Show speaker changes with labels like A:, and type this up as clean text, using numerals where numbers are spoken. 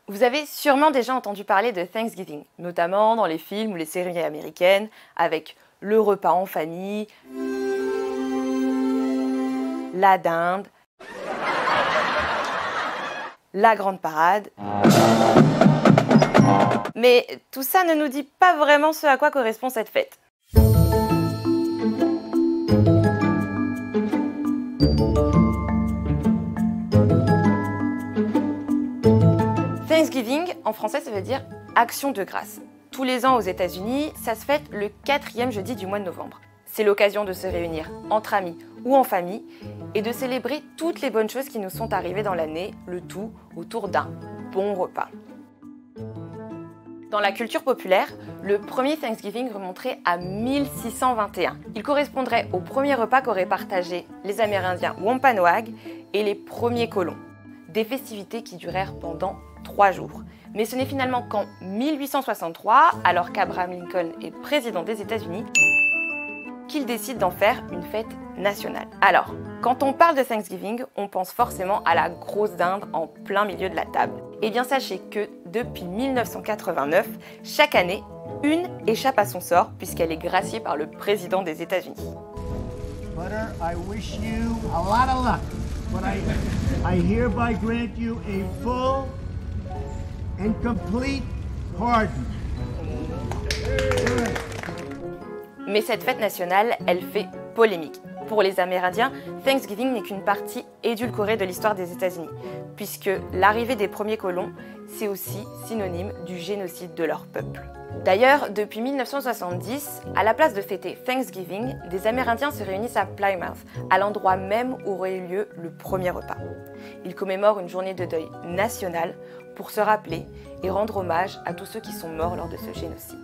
A: Vous avez sûrement déjà entendu parler de Thanksgiving, notamment dans les films ou les séries américaines, avec le repas en famille, la dinde, la grande parade. Mais tout ça ne nous dit pas vraiment ce à quoi correspond cette fête. Thanksgiving, en français, ça veut dire action de grâce. Tous les ans aux États-Unis, ça se fête le 4e jeudi du mois de novembre. C'est l'occasion de se réunir entre amis ou en famille et de célébrer toutes les bonnes choses qui nous sont arrivées dans l'année, le tout autour d'un bon repas. Dans la culture populaire, le premier Thanksgiving remonterait à 1621. Il correspondrait au premier repas qu'auraient partagé les Amérindiens Wampanoag et les premiers colons. Des festivités qui durèrent pendant 3 jours. Mais ce n'est finalement qu'en 1863, alors qu'Abraham Lincoln est président des États-Unis, qu'il décide d'en faire une fête nationale. Alors, quand on parle de Thanksgiving, on pense forcément à la grosse dinde en plein milieu de la table. Eh bien, sachez que depuis 1989, chaque année, une échappe à son sort puisqu'elle est graciée par le président des États-Unis.
B: Butter, I wish you a lot of luck, but I hereby grant you a full and complete pardon.
A: Mais cette fête nationale, elle fait polémique. Pour les Amérindiens, Thanksgiving n'est qu'une partie édulcorée de l'histoire des États-Unis, puisque l'arrivée des premiers colons, c'est aussi synonyme du génocide de leur peuple. D'ailleurs, depuis 1970, à la place de fêter Thanksgiving, des Amérindiens se réunissent à Plymouth, à l'endroit même où aurait eu lieu le premier repas. Ils commémorent une journée de deuil national pour se rappeler et rendre hommage à tous ceux qui sont morts lors de ce génocide.